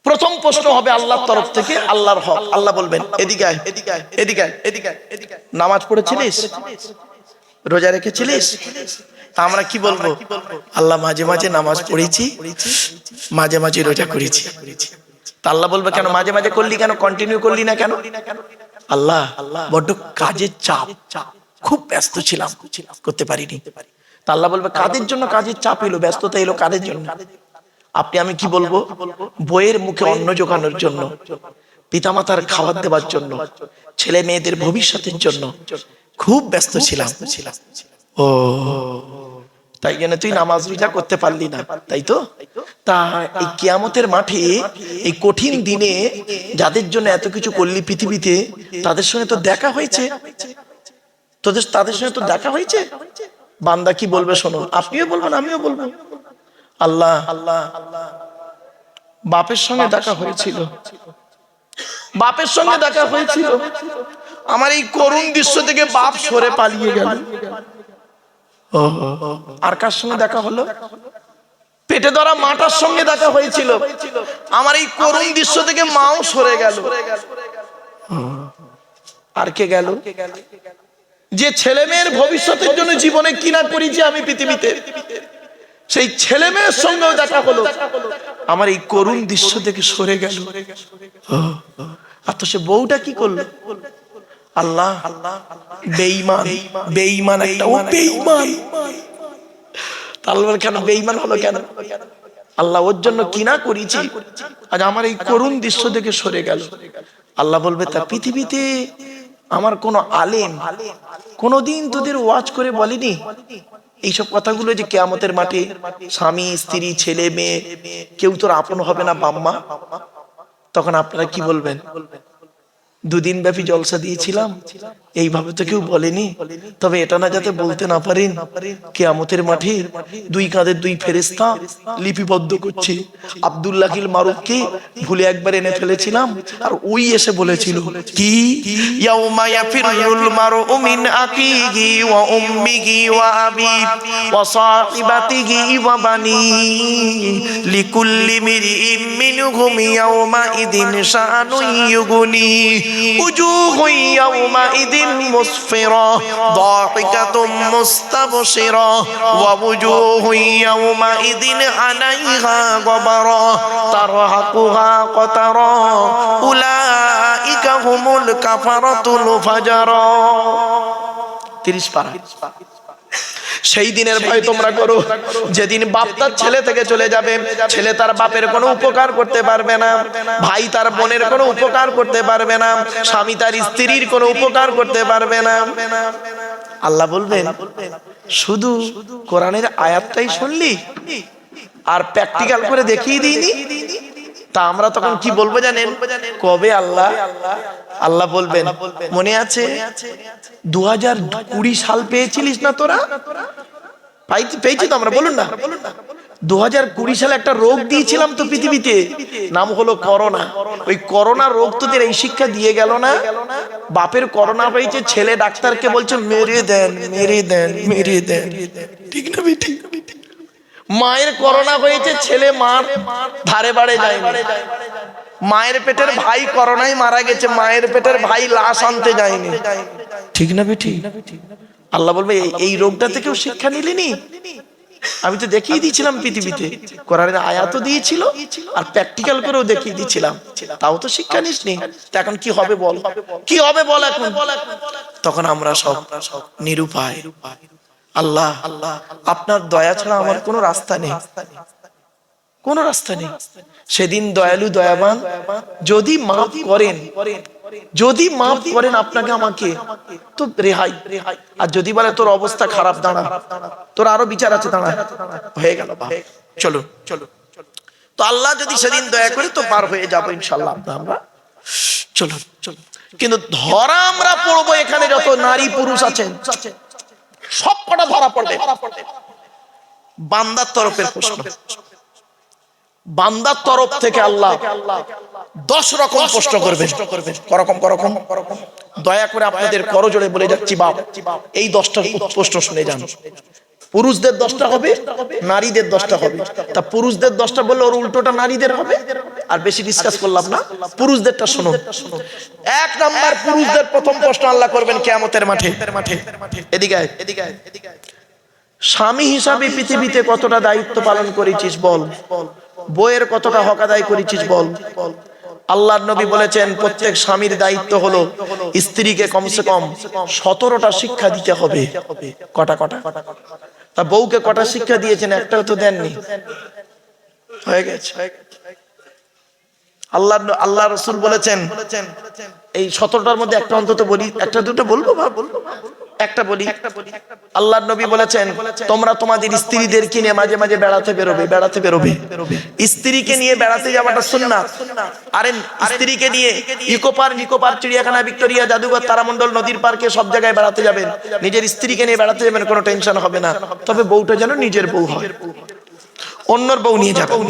প্রথম প্রশ্ন হবে আল্লাহর তরফ থেকে, আল্লাহর হক। আল্লাহ বলবেন এদিকে আয়, এদিকে আয়, এদিকে আয়, এদিকে আয়, এদিকে আয়। নামাজ পড়েছিলিস, রোজা রেখেছিলিস? তা আমরা কি বলবো? আল্লাহ মাঝে মাঝে নামাজ পড়েছি, মাঝে মাঝে রোজা করেছি। তা আল্লাহ বলবে কেন মাঝে মাঝে করলি, কেন কন্টিনিউ করলি না কেন? আল্লাহ বড্ড কাজের চাপ, খুব ব্যস্ত ছিলাম, করতে পারিনি। তা আল্লাহ বলবে কাদের জন্য কাজের চাপ এলো, ব্যস্ততা এলো কাদের জন্য? আপনি আমি কি বলবো? বইয়ের মুখে অন্ন জোগানোর জন্য, পিতামাতার খাবার দেওয়ার জন্য, ছেলে মেয়েদের ভবিষ্যতের জন্য খুব ব্যস্ত ছিলাম। ও তাই জন্য তুই নামাজ রোজা করতে পারলি না, তাই তো? তা এই কিয়ামতের মাঠে, এই কঠিন দিনে যাদের জন্য এত কিছু করলি পৃথিবীতে, তাদের সঙ্গে তো দেখা হয়েছে, তাদের সঙ্গে তো দেখা হয়েছে। বান্দা কি বলবে শোনো, আপনিও বলবেন আমিও বলবো। আল্লাহ বাপের সঙ্গে দেখা হয়েছিল, বাপের সঙ্গে দেখা হয়েছিল, আমার এই করুণ দৃশ্য থেকে বাপ সরে পালিয়ে গেল। আর কার সঙ্গে দেখা হলো? পেটে ধরা মাটার সঙ্গে দেখা হয়েছিল, আমার এই করুণ দৃশ্য থেকে মাও সরে গেল। আর কে গেল? যে ছেলে মেয়ের ভবিষ্যতের জন্য জীবনে কিনা করেছি আমি পৃথিবীতে, সেই ছেলে মেয়ের সঙ্গেও দেখা হলো, আমার এই করুণ দৃশ্য থেকে সরে গেল। আর তো সে বউটা কি করলো? আল্লাহ বেঈমান, বেঈমান একটা, ও বেঈমান। আল্লাহ কেন বেঈমান হলো কেন? আল্লাহ ওর জন্য কিনা করেছি, আজ আমার এই করুণ দৃশ্য থেকে সরে গেল। আল্লাহ বলবে তা পৃথিবীতে আমার কোন আলেম কোনদিন তোদের ওয়াজ করে বলেনি এইসব কথাগুলো, যে কিয়ামতের মাঠে স্বামী স্ত্রী ছেলে মেয়ে কেউ তোর আপন হবে না বাম্মা? তখন আপনারা কি বলবেন? দুদিন ব্যাপী জলসা দিয়েছিলাম, এইভাবে তো কেউ বলেনি। তবে এটা না যাতে বলতে না পারেন, কিয়ামতের মাঠে দুই কাঁধের দুই ফেরেশতা লিপিবদ্ধ করছে। আব্দুল্লাহিল মারুফকে ভুলে একবার এনে ফেলেছিলাম, আর ওই এসে বলেছিল কি, ইয়াউমা ইয়াফিরুল মারউ মিন আখিহি ওয়া উম্মিহি ওয়া আবিহি ওয়া সাহিবাতিহি ওয়া বানি লিকুল্লি মিরইম মিনহুম ইয়াউমা ইদিন শাআনুন ইউগনি وجوه يومئذ مسفرة ضاحكة مستبشرة ووجوه يومئذ عليها غبرة ترهقها قترة أولئك هم الكفرة الفجرة। 30 পারা। সেই দিনের ভয় তোমরা করো যেদিন বাপ তার ছেলে থেকে চলে যাবে, ছেলে তার বাপের কোনো উপকার করতে পারবে না, ভাই তার বোনের কোনো উপকার করতে পারবে না, স্বামী তার স্ত্রীর কোনো উপকার করতে পারবে না। আল্লাহ বলবেন শুধু কোরআনের আয়াতটাই শুনলি আর প্র্যাকটিক্যাল করে দেখিয়ে দিইনি? তা আমরা তখন কি বলবো জানেন? কবে আল্লাহ? আল্লাহ বলবেন মনে আছে 2020 সাল পেয়েছিলিস না তোরা? পেয়েছি তো আমরা, বলুন না। 2020 সালে একটা রোগ দিয়েছিলাম তো পৃথিবীতে, নাম হলো করোনা। ওই করোনা রোগ তোদের এই শিক্ষা দিয়ে গেল না? বাপের করোনা হয়েছে, ছেলে ডাক্তারকে বলছে মেরে দেন, মেরে দেন, মেরে দেন, ঠিক না বেটি? মায়ের করোনা হয়েছে, ছেলে মার ধারে বাড়ে যায় না। মায়ের পেটের ভাই করোনায় মারা গেছে, মায়ের পেটের ভাই লাশ আনতে যায়নি, ঠিক না বেটি? আল্লাহ বলবে এই রোগটা থেকেও শিক্ষা নিলিনি? আমি তো দেখিয়ে দিয়েছিলাম পৃথিবীতে, কোরআনের আয়াতও দিয়েছিল আর প্র্যাকটিক্যাল করেও দেখিয়ে দিয়েছিলাম, তাও তো শিক্ষা নিসনি। এখন কি হবে বল? কি হবে বল এখন? তখন আমরা সব নিরুপায়। আল্লাহ আপনার দয়া ছাড়া আমার কোনো রাস্তা নেই, কোনো রাস্তা নেই। সেদিন দয়ালু দয়াবান যদি মাফ করেন, যদি মাফ করেন আপনাকে আমাকে তো রেহাই, আর যদি বলে তোর অবস্থা খারাপ, দাঁড়া তোর আরো বিচার আছে, দাঁড়া, হয়ে গেল, চলো চলো। তো আল্লাহ যদি সেদিন দয়া করে তো পার হয়ে যাবো ইনশাল্লাহ আমরা, চলো চলো। কিন্তু ধরা আমরা পড়বো এখানে যত নারী পুরুষ আছেন সব কটা ধরা পড়বে। বান্দার তরফের প্রশ্ন, বান্দার তরফ থেকে আল্লাহ 10 রকম প্রশ্ন করবেন। করকম দয়া করে আপনাদের করজোড়ে বলে যাচ্ছি বাপ, এই 10টা প্রশ্ন শুনে যান। পুরুষদের 10টা হবে, নারীদের 10টা হবে। তা পুরুষদের 10টা বললে ওর উল্টোটা নারীদের হবে? আর বেশি ডিসকাস করলাম না, পুরুষদেরটা শুনুন। এক নাম্বার পুরুষদের প্রথম প্রশ্ন আল্লাহ করবেন কিয়ামতের মাঠে। এদিকে আয়, এদিকে আয়, এদিকে আয়। স্বামী হিসাবে পৃথিবীতে কতটা দায়িত্ব পালন করেছিস বল, বইয়ের কতটা হক আদায় করেছিস বল। আল্লাহর নবী বলেছেন প্রত্যেক স্বামীর দায়িত্ব হলো স্ত্রীকে কমসে কম 17টা শিক্ষা দিতে হবে। কটা কটা? তা বউকে কটা শিক্ষা দিয়েছেন? একটাও তো দেননি। হয়ে গেছে। আল্লাহ রাসূল বলেছেন এই 17টার মধ্যে একটা অন্তত বলি, একটা দুটো বলবো, একটা বলি। আল্লাহর নবী বলেছেন তোমরা তোমাদের স্ত্রীদেরকে নিয়ে মাঝে মাঝে বেড়াতে বেরোবে। স্ত্রীকে নিয়ে বেড়াতে যাওয়াটা সুন্নাত। আরে স্ত্রীকে নিয়ে ইকো পার্ক, চিড়িয়াখানা, ভিক্টোরিয়া, জাদুঘর, তারামণ্ডল, নদীর পার্কে সব জায়গায় বেড়াতে যাবেন। নিজের স্ত্রীকে নিয়ে বেড়াতে যাবেন, কোনো টেনশন হবে না। তবে বউটা যেন নিজের বউ হয়, অন্যের বউ নিয়ে যাবেন।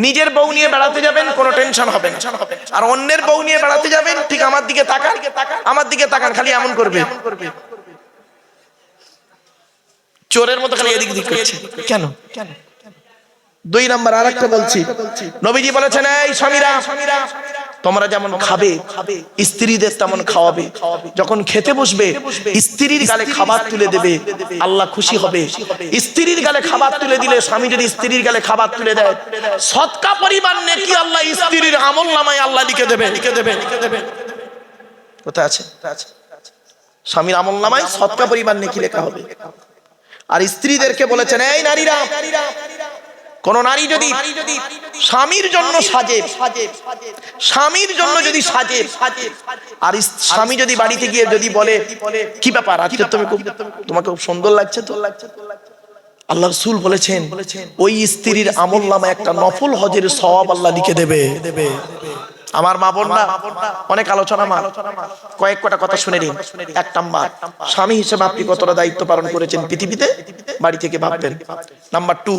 নিজের বউ নিয়ে বেড়াতে যাবেন, কোনো টেনশন হবে না। আর অন্যের বউ নিয়ে বেড়াতে যাবেন, ঠিক আমার দিকে তাকান, আমার দিকে তাকান, খালি এমন করবে, চোরের মতো খালি এদিক দিক করছে। কেন? দুই নাম্বার আরেকটা বলছি, নবীজি বলেছেন এই স্বামীরা তোমরা যেমন খাবে স্ত্রীদের তেমন খাওয়াবে। যখন খেতে বসবে স্ত্রীর গালে খাবার তুলে দেবে, আল্লাহ খুশি হবে। স্ত্রীর গালে খাবার তুলে দিলে, স্বামী যদি স্ত্রীর গালে খাবার তুলে দেয়, সদকা পরিমাণ নেকি আল্লাহ স্ত্রীর আমলনামায় আল্লাহ লিখে দেবে। কোথায় আছে? স্বামীর আমলনামায় সদকা পরিমাণ নেকি লেখা হবে। আর স্ত্রীদেরকে বলেছেন এই নারীরা, কোন নারী যদি স্বামীর জন্য সাজে, স্বামীর জন্য যদি সাজে, আর স্বামী যদি বাড়িতে গিয়ে যদি বলে কি ব্যাপার আজকে তোমাকে খুব সুন্দর লাগছে তো, আল্লাহ রাসূল বলেছেন ওই স্ত্রীর আমলনামায় একটা নফল হজের সওয়াব আল্লাহ লিখে দেবে। আমার মা বোনরা অনেক আলোচনা, কয়েক কটা কথা শুনে নিন। এক নাম্বার, স্বামী হিসেবে আপনি কতটা দায়িত্ব পালন করেছেন পৃথিবীতে, বাড়ি থেকে ভাববেন। নাম্বার 2,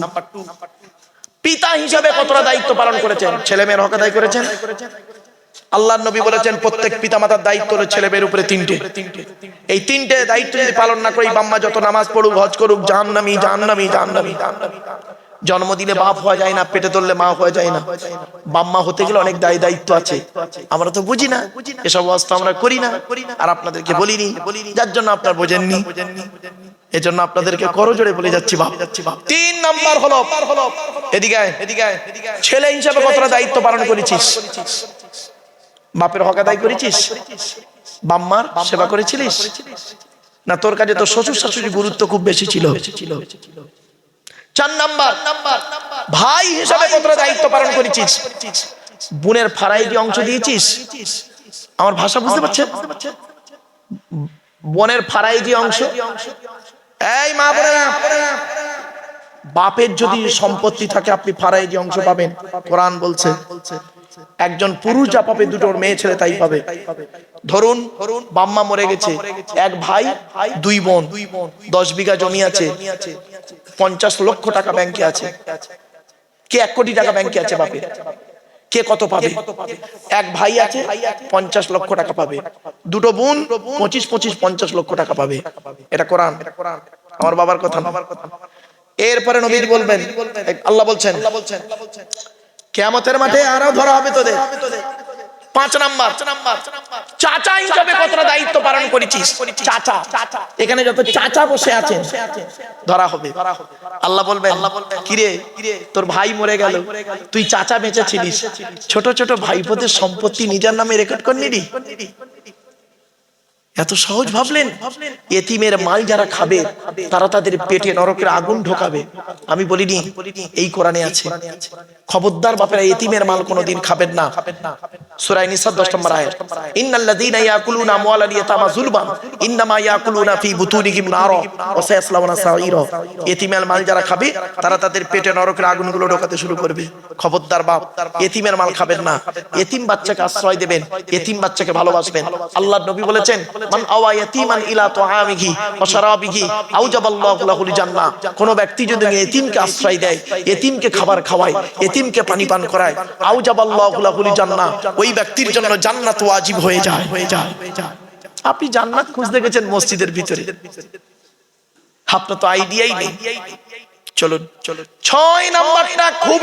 পিতা হিসেবে কতটা দায়িত্ব পালন করেছেন, ছেলে মেয়ের হক আদায় করেছেন। আল্লাহর নবী বলেছেন প্রত্যেক পিতামাতার দায়িত্ব হলো ছেলে মেয়ের উপরে 3টে। এই 3টে দায়িত্ব যদি পালন না করি, বাম্মা যত নামাজ পড়ুক, হজ করুক, জাহান্নামী। জন্ম দিলে বাপ হওয়া যায় না, পেটে ধরলে মা হওয়া যায় না। বাম্মা হতে গেলে অনেক দায়িত্ব আছে, আমরা তো বুঝি না, এসব অবস্থা আমরা করি না, আর আপনাদেরকে বলিনি, যার জন্য আপনারা বোঝেননি। এজন্য আপনাদেরকে করজোড়ে বলে যাচ্ছি বাপ। 3 নাম্বার হলো এদিকে ছেলে হিসাবে কতটা দায়িত্ব পালন করেছিস। বাপের হক আদায় করেছিস, বাম্মার সেবা করেছিলিস না, তোর কাছে তো শ্বশুর শাশুড়ির গুরুত্ব খুব বেশি ছিল। 4 নাম্বার, ভাই হিসাবে কতটা দায়িত্ব পালন করেছিস। বোনের ফারাইজি অংশ দিয়েছিস। আমার ভাষা বুঝতে পারছেন? বোনের ফারাইজি অংশ। এই মা বোনেরা, বাপের যদি সম্পত্তি থাকে আপনি ফারাইজি অংশ পাবেন। কোরআন বলছে একজন পুরুষ যা পাবে দুটোর মেয়ে ছেলে তাই পাবে। ধরুন বাম্মা মরে গেছে, এক ভাই 2 বোন, 10 বিঘা জমি আছে, 50 লক্ষ টাকা ব্যাংকে আছে। কে 1 কোটি টাকা ব্যাংকে আছে বাপে, কে কত পাবে? এক ভাই আছে 50 লক্ষ টাকা পাবে, দুটো বোন 25 50 লক্ষ টাকা পাবে। এটা কোরআন, আমার বাবার কথা। এরপরে নবী বলবেন, আল্লাহ বলছেন কিয়ামতের মাঠে আরো ধরা হবে তোদের। 5 নাম্বার, চাচা হিসেবে কতটা দায়িত্ব পালন করেছিস। চাচা, এখানে যত চাচা বসে আছেন ধরা হবে। আল্লাহ বলবেন কিরে তোর ভাই মরে গেল, তুই চাচা বেঁচে ছিলিস, ছোট ছোট ভাইপোদের সম্পত্তি নিজের নামে রেকর্ড করে নিলি। এত সহজ ভাবলেন? এতিমের মাল যারা খাবে তারা তাদের পেটে নরকের আগুন ঢোকাবে। আমি বলিনি, এই কোরআনে আছে। খবরদার বাপেরা এতিমের মাল কোনোদিন খাবেন না। সূরা নিসা 10 নম্বর আয়াত, ইন্নাল্লাযীনা ইয়াকুলুনা আমওয়ালাল ইয়াতামা যুলমান ইন্নামা ইয়াকুলুনা ফি বুতুনিহিম নারা ওয়া সায়াসলাউনা সাঈরা। এতিমের মাল যারা খাবে তারা তাদের পেটে নরকের আগুনগুলো ঢোকাতে শুরু করবে। খবরদার বাপ, এতিমের মাল খাবেন না। এতিম বাচ্চাকে আশ্রয় দেবেন, এতিম বাচ্চাকে ভালোবাসবেন। আল্লাহর নবী বলেছেন মান আওয়া ইয়াতীমান ইলা তুআমিহি ওয়া শারাবিহি আওজাবাল্লাহু লাহুল জান্নাহ। কোন ব্যক্তি যদি এতিমকে আশ্রয় দেয়, এতিমকে খাবার খাওয়ায়, এতিমকে পানি পান করায়, আওজাবাল্লাহু লাহুল জান্নাহ, ওই ব্যক্তির জন্য জান্নাত ওয়াজিব হয়ে যায়। আপনি জান্নাত খুঁজতে গেছেন মসজিদের ভিতরে, আপনার তো আইডিয়াই নেই। চলুন 6 নাম্বারটা খুব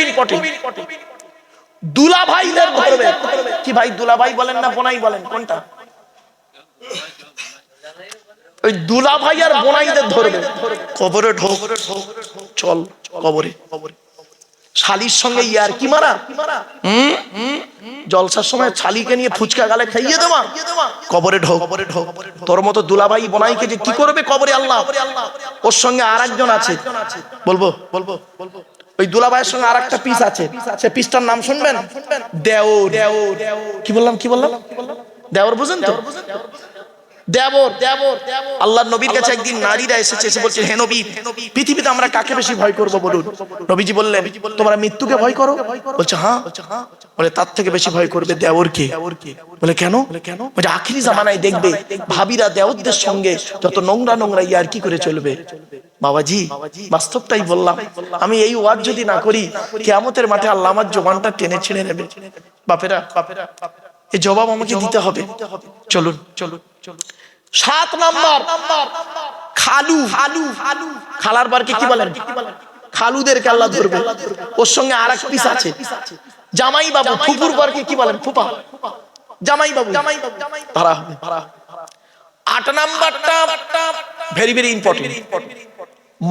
ইম্পর্টেন্ট। দুলা ভাইদের ধরবে। কি ভাই দুলা ভাই বলেন না বোনাই বলেন, কোনটা? ওই দুলা ভাই আর বোনাইদের ধরবে, কবরে ঢোক, চল কবরে। শালির সঙ্গে ইয়ার কি মারা, জলসার সময় শালিকে নিয়ে ফুচকা গালে খাইয়ে দেওয়া, কবরে ঢোক। তোর মতো দুলাভাই বোনাইকে যে কি করবে কবরে আল্লাহ। ওর সঙ্গে আর একজন আছে, বলবো বলবো ওই দুলাভাইয়ের সঙ্গে আর একটা পিস আছে, সে পিসটার নাম শুনবেন, দেওর। কি বললাম কি বললাম? দেওর বুঝেন তো? দেবর। আল্লাহর নবীর কাছে একদিন নারীরা এসেছে, এসে বলছে, হে নবী, পৃথিবীতে আমরা কাকে বেশি ভয় করব বলুন? নবীজি বললেন, তোমরা মৃত্যুকে ভয় করো? বলছে হ্যাঁ। বলে তার থেকে বেশি ভয় করবে দেওরকে। বলে কেন? বলে আখিরি জামানায় দেখবে ভাবিরা দেওরদের সঙ্গে যত নোংরা নোংরা ইয়ার কি করে চলবে। বাবাজি বাস্তবটাই বললাম, আমি এই ওয়াজ যদি না করি কিয়ামতের মাঠে আল্লাহ আমার জবানটা টেনে ছিঁড়ে নেবে। বাপেরা এই জবাব আমাকে দিতে হবে। চলুন 7 নাম্বার, খালু। খালার বারকে কি বলেন? খালুদেরকে আল্লাহ ধরবে। ওর সঙ্গে আর এক পিস আছে, জামাই বাবু। ফুপুর বারকে কি বলেন? ফুপা। জামাই বাবু ধরা হবে। 8 নাম্বারটা ভেরি ভেরি ইম্পর্টেন্ট,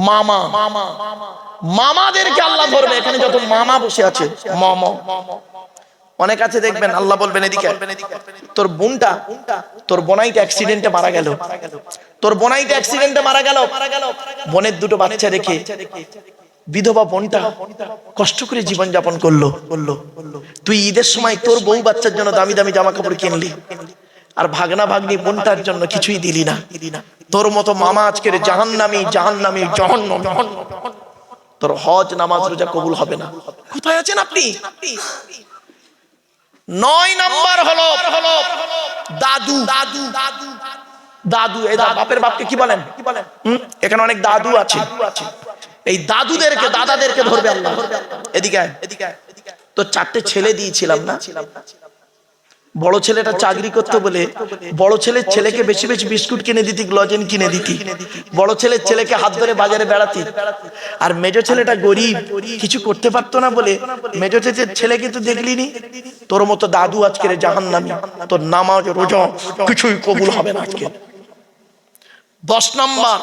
মামা। মামাদেরকে আল্লাহ ধরবে। এখানে যত মামা বসে আছে, মামা অনেক আছে দেখবেন, আল্লাহ বলবেন এদিকে, তোর বোনটা, তোর বোনাইটা অ্যাক্সিডেন্টে মারা গেল, তোর বোনাইটা অ্যাক্সিডেন্টে মারা গেল, বোনের 2টো বাচ্চা রেখে বিধবা বোনটা কষ্ট করে জীবন যাপন করলো। তুই ঈদের সময় তোর বউ বাচ্চার জন্য দামি দামি জামা কাপড় কিনলি, আর ভাগনা ভাগ্নি বোনটার জন্য কিছুই দিলি না। তোর মতো মামা আজকের জাহান্নামী। তোর হজ নামাজ রোজা কবুল হবে না। কোথায় আছেন আপনি? 9 নাম্বার হলো দাদু। এই বাপের বাপকে কি বলেন? এখানে অনেক দাদু আছে, এই দাদুদেরকে দাদাদেরকে ধরবে আল্লাহ। এদিকে তো 4টে ছেলে দিয়েছিলাম না, বড় ছেলেটা চাকরি করতে বলে বড় ছেলের ছেলেকে বেশি বেশি বিস্কুট কিনে দিতি, গ্লজেন কিনে দিতি, বড় ছেলের ছেলেকে হাত ধরে বাজারে বেড়াতি। আর মেজো ছেলেটা গরিব, কিছু করতে পারতো না বলে মেজো ছেলেকে তো দেখলিনি। তোর মতো দাদু আজকের জাহান্নামী, তোর নামাজ রোজা কিছুই কবুল হবে না আজকে। 10 নাম্বার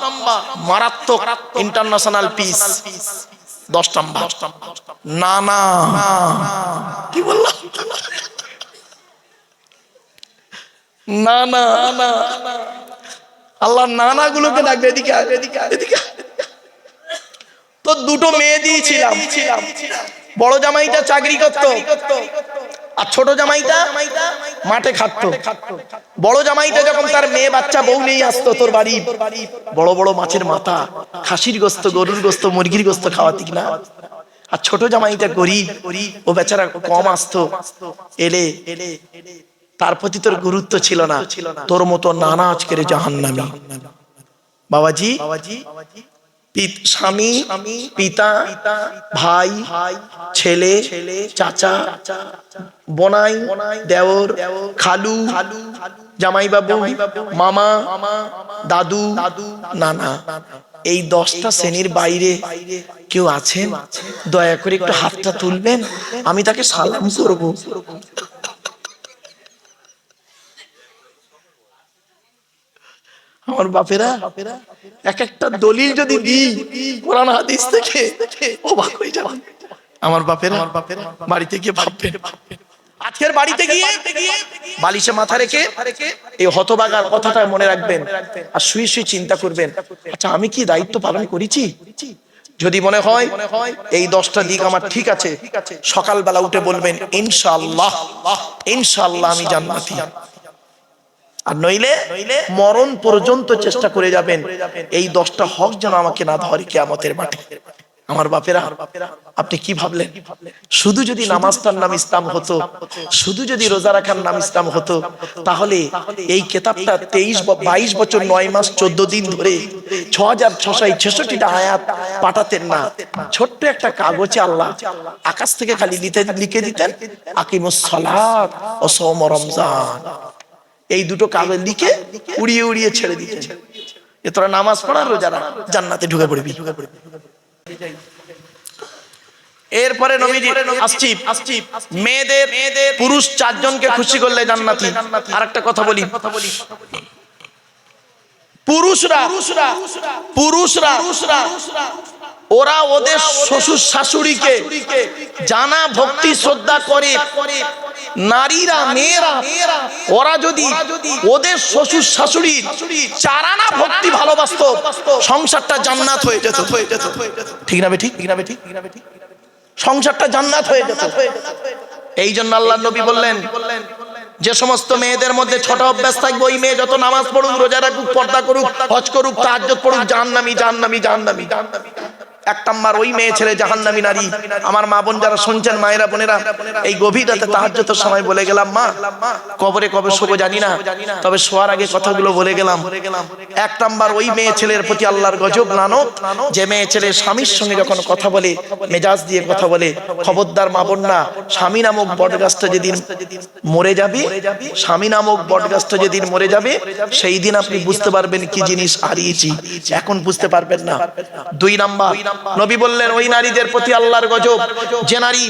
মারাত্মক ইন্টারন্যাশনাল পিস। 10 নাম্বার নানা। কি বললাম? নানা। আল্লাহ নানা গুলোকে ডাকবে, এদিকে এদিকে। তো 2টো মেয়ে দিয়েছিলাম, বড় জামাইটা চাকরি করতো আর ছোট জামাইটা মাঠে খাটতো। বড় জামাইটা যখন তার মেয়ে বাচ্চা বউ নিয়ে আসতো তোর বাড়ি, বড় বড় মাছের মাথা, খাসির গোস্ত, গরুর গোস্ত, মুরগির গোস্ত খাওয়াতি না। আর ছোট জামাইটা গরিব, ও বেচারা কম আসতো, এলে তার প্রতি তোর গুরুত্ব ছিল না। তোর মতো নানা আজকের জাহান্নামী। বাবাজি স্বামী, পিতা, ভাই, ছেলে, চাচা, বোনাই, দেওর, খালু, জামাই বাবু, মামা, দাদু, নানা। এই 10টা শ্রেণীর বাইরে কেউ আছেন? দয়া করে একটু হাতটা তুলবেন, আমি তাকে সালাম করব। আমার বাপেরা এক একটা দলিল যদি দিই কোরআন হাদিস থেকে, অবাক হয়ে যাবেন। আমার বাপেরা বাড়িতে গিয়ে ভাববেন, আজকের বাড়িতে গিয়ে বালিশে মাথা রেখে এই হতভাগার কথাটা মনে রাখবেন, আর শুয়ে শুয়ে চিন্তা করবেন, আচ্ছা আমি কি দায়িত্ব পালন করেছি? যদি মনে হয় এই 10টা দিক আমার ঠিক আছে, সকালবেলা উঠে বলবেন ইনশাআল্লাহ, ইনশাআল্লাহ আমি জান্নাতি। আর নইলে মরণ পর্যন্ত চেষ্টা করে যাবেন এই 10টা হক যেন আমাকে না ধরে কিয়ামতের মাঠে। আমার বাপেরা, আপনি কি ভাবলেন শুধু যদি নামাজটার নাম ইসলাম হতো, শুধু যদি রোজা রাখার নাম ইসলাম হতো, তাহলে এই কিতাবটা 22 বছর 9 মাস 14 দিন ধরে 6666টা আয়াত পাঠাতেন না। ছোট্ট একটা কাগজে আল্লাহ আকাশ থেকে খালি লিখে দিতেন আকিমুস সালাত ও সওম রমজান। এই 2টো কাগজ লিখে উড়িয়ে উড়িয়ে ছেড়ে দিতেন, এ তোরা নামাজ পড়া রোজা রাখ, জান্নাতে ঢুকে পড়বি। এরপরে নবীজি আসছি মেয়েদের পুরুষ 4 জনকে খুশি করলে জান্নাতি। আরেকটা কথা বলি, পুরুষরা ওরা ওদের শ্বশুর শাশুড়িকে জানা ভক্তি শ্রদ্ধা করে, নারীরা মেয়েরা ওরা যদি ওদের শ্বশুর শাশুড়ি চারানা ভক্তি ভালোবাসতো, সংসারটা জান্নাত হয়ে যেত। ঠিক না বেঠিক? সংসারটা জান্নাত হয়ে যেত। এই জন্য আল্লাহর নবী বললেন, যে সমস্ত মেয়েদের মধ্যে 6টা অভ্যাস থাকবে, ওই মেয়ে যত নামাজ পড়ুক, রোজা রাখুক, পর্দা করুক, হজ করুক, তাহাজ্জুদ পড়ুক, জাহান্নামী। 1 নাম্বার ওই মেয়ে ছেলে জাহান্নামী নারী। আমার মা বোন যারা শুনছেন, মায়েরা বোনেরা, এই গভীর রাতে তাহাজ্জুদের সময় বলে গেলাম, মা কবরে কবে শোবো জানি না, তবে শোয়ার আগে কথাগুলো বলে গেলাম। 1 নাম্বার ওই মেয়ে ছেলের প্রতি আল্লাহর গজব লানত, যে মেয়ে ছেলে স্বামীর সঙ্গে যখন কথা বলে, মেজাজ দিয়ে কথা বলে। খবরদার মা বোন না, স্বামী নামক বটগাছটা যেদিন মরে যাবে, স্বামী নামক বটগাছটা যেদিন মরে যাবে, সেই দিন আপনি বুঝতে পারবেন কি জিনিস হারিয়েছি, এখন বুঝতে পারবেন না। 2 নাম্বার নবী বললেন, ওই নারীদের প্রতি আল্লাহর গজব, যে নারী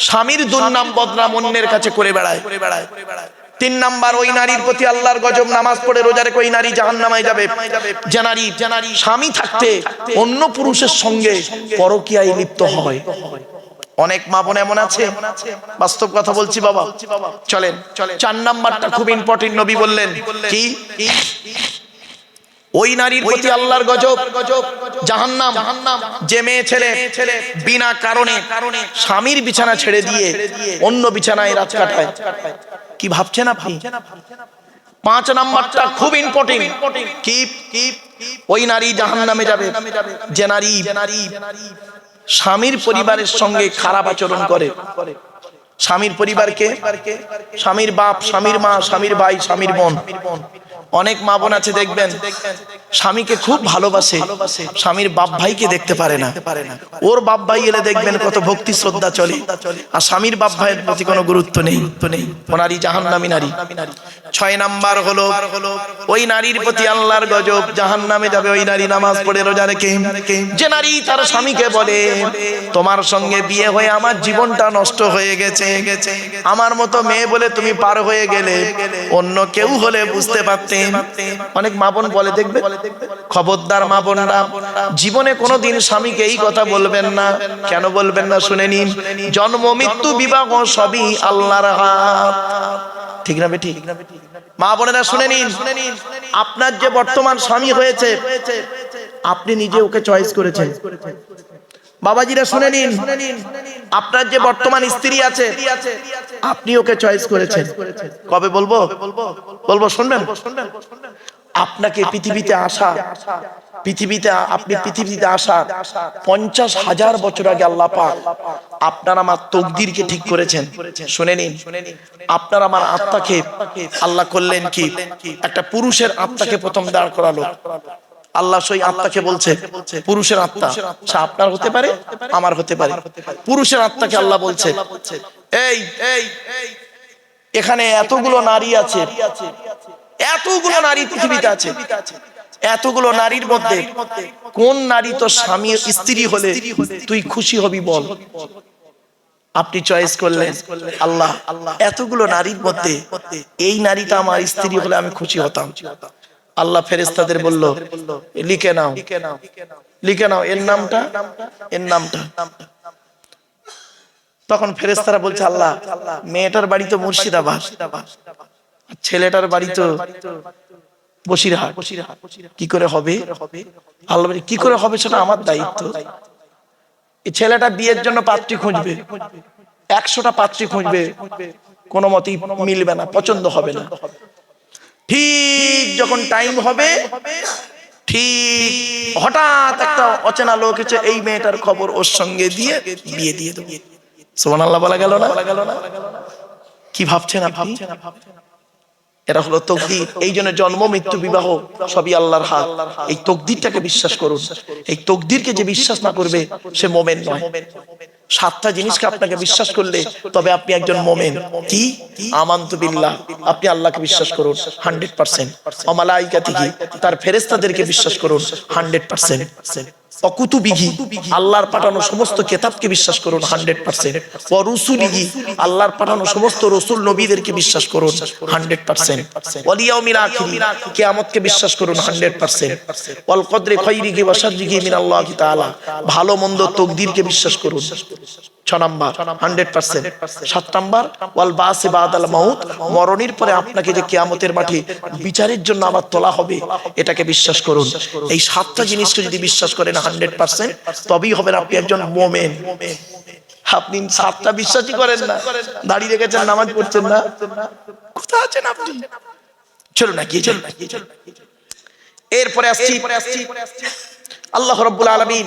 স্বামীর দুর্নাম বদনাম অন্যের কাছে করে বেড়ায়। 3 নাম্বার ওই নারীর প্রতি আল্লাহর গজব, নামাজ পড়ে রোজা রেখে ওই নারী জাহান্নামে যাবে। যে নারী স্বামী থাকতে অন্য পুরুষের সঙ্গে পরকীয়ায় লিপ্ত হয়। অনেক মা বোন এমন আছে, বাস্তব কথা বলছি বাবা, চলেন। 4 নাম্বারটা খুব ইম্পর্টেন্ট। নবী বললেন কি, ওই নারীর প্রতি আল্লাহর গজব, জাহান্নাম, যে মেয়ে ছেলে বিনা কারণে স্বামীর বিছানা ছেড়ে দিয়ে অন্য বিছানায় রাত কাটায়। কি ভাবছেন আপনি? 5 নাম্বারটা খুব ইম্পর্টেন্ট। কি, ওই নারী জাহান্নামে যাবে যে নারী স্বামীর পরিবারের সঙ্গে খারাপ আচরণ করে। স্বামীর পরিবারকে, স্বামীর বাপ, স্বামীর মা, স্বামীর ভাই, স্বামীর বোন। অনেক মা বোন আছে দেখবেন, স্বামীকে খুব ভালোবাসে, স্বামীর বাপ ভাইকে দেখতে পারে না। ওর বাপ ভাই এলে দেখবেন কত ভক্তি শ্রদ্ধা চলে, আর স্বামীর বাপ ভাইয়ের প্রতি কোনো গুরুত্ব নেই। ও নারী জাহান্নামী নারী। 6 নাম্বার হলো, ওই নারীর প্রতি আল্লাহর গজব, জাহান্নামে যাবে ওই নারী নামাজ পড়ে রোজা রেখে। যে নারী তার স্বামীকে বলে, তোমার সঙ্গে বিয়ে হয়ে আমার জীবনটা নষ্ট হয়ে গেছে, আমার মতো মেয়ে বলে তুমি পার হয়ে গেলে, অন্য কেউ হলে বুঝতে পারতে। অনেক মা বোন বলে দেখবে, খবরদার মা বোনরা, জীবনে কোনোদিন স্বামীকে এই কথা বলবেন না। কেন বলবেন না শুনে নিন, জন্ম মৃত্যু বিবাহ সবই আল্লাহর হাত। ঠিক না বেঠিক? মা বোনেরা শুনে নিন, আপনার যে বর্তমান স্বামী হয়েছে, আপনি নিজে ওকে চয়েস করেছেন। বাবাজিরা শুনে নিন, আপনার যে বর্তমান স্ত্রী আছে, আপনি ওকে চয়েস করেছেন। কবে বলবো? শুনবেন? আপনাকে পৃথিবীতে আসা, আপনি পৃথিবীতে আসা 50,000 বছর আগে আল্লাহ পাক আপনার আমার তকদিরকে ঠিক করেছেন। শুনে নিন, আপনার আমার আত্মাকে আল্লাহ করলেন কি, একটা পুরুষের আত্মাকে প্রথম দাঁড় করালো। আল্লাহ সেই আত্মাকে বলছে, পুরুষের আত্মা, সে আপনার হতে পারে, আমার হতে পারে। পুরুষের আত্মাকে আল্লাহ বলছে, এই এখানে এতগুলো নারী আছে, এতগুলো নারী পৃথিবীতে আছে, এতগুলো নারীর মধ্যে কোন নারী তো স্বামী স্ত্রী হলে তুই খুশি হবি বল। আপনি চয়েস করলেন, আল্লাহ এতগুলো নারীর মধ্যে এই নারীটা আমার স্ত্রী হলে আমি খুশি হতাম। আল্লাহ ফেরেশতাদের বলল, লিখে নাও এর নামটা। তখন ফেরেশতারা বলছে, আল্লাহ মেয়েটার বাড়ি তো মুর্শিদাবাদ, ছেলেটার বাড়ি তো বসিরহাট, কি করে হবে? আল্লাহ বলে, কি করে হবে সেটা আমার দায়িত্ব। এই ছেলেটা বিয়ের জন্য পাত্রী খুঁজবে, 100টা পাত্রী খুঁজবে, কোনো মতেই মিলবে না, পছন্দ হবে না। ঠিক যখন টাইম হবে, ঠিক হঠাৎ একটা অচেনা লোক এসে এই মেয়েটার খবর ওর সঙ্গে দিয়ে বিয়ে দিয়ে দেবে। সুবহানাল্লাহ বলা গেল না? কি ভাবছেন আপনি? এটা হলো তকদির। এই জন্য জন্ম মৃত্যু বিবাহ সবই আল্লাহর হাত। এই তকদিরটাকে বিশ্বাস করুন। এই তকদিরকে যে বিশ্বাস না করবে সে মুমিন নয়। 7টা জিনিসকে আপনাকে বিশ্বাস করলে তবে আপনি একজন মুমিন। কি? আমানতু বিল্লাহ, আপনি আল্লাহকে বিশ্বাস করুন 100%। ওয়া মালাইকাতিহি, তার ফেরেশতাদেরকে বিশ্বাস করুন 100%। অকুতুবিহি আল্লাহর পাঠানো সমস্ত কিতাবকে বিশ্বাস করুন 100%। ওয়া রুসুলিহি আল্লাহর পাঠানো সমস্ত রাসূল নবীদেরকে বিশ্বাস করুন 100%। ওয়াল ইয়াউমিল আখির কিয়ামতকে বিশ্বাস করুন 100%। ওয়াল কদরি খাইরিহি ওয়া শাররিহি মিনাল্লাহি তাআলা ভালো মন্দ তাকদীরকে বিশ্বাস করুন 6 নাম্বার 100%। 7 নাম্বার ওয়াল বাসি বাদাল মাউত মরণের পরে আপনাকে যে কিয়ামতের মাঠে বিচারের জন্য আবার তোলা হবে এটাকে বিশ্বাস করুন। এই 7টা জিনিসকে যদি বিশ্বাস করেন 100% তবেই হবেন আপনি একজন মুমিন। আপনি 7টা বিশ্বাসই করেন না, দাঁড়িয়ে রেখেছেন, নামাজ পড়ছেন না, কোথায় আছেন আপনি? চলুন না গিয়ে চলুন। এরপরে আসছি আল্লাহ রাব্বুল আলামিন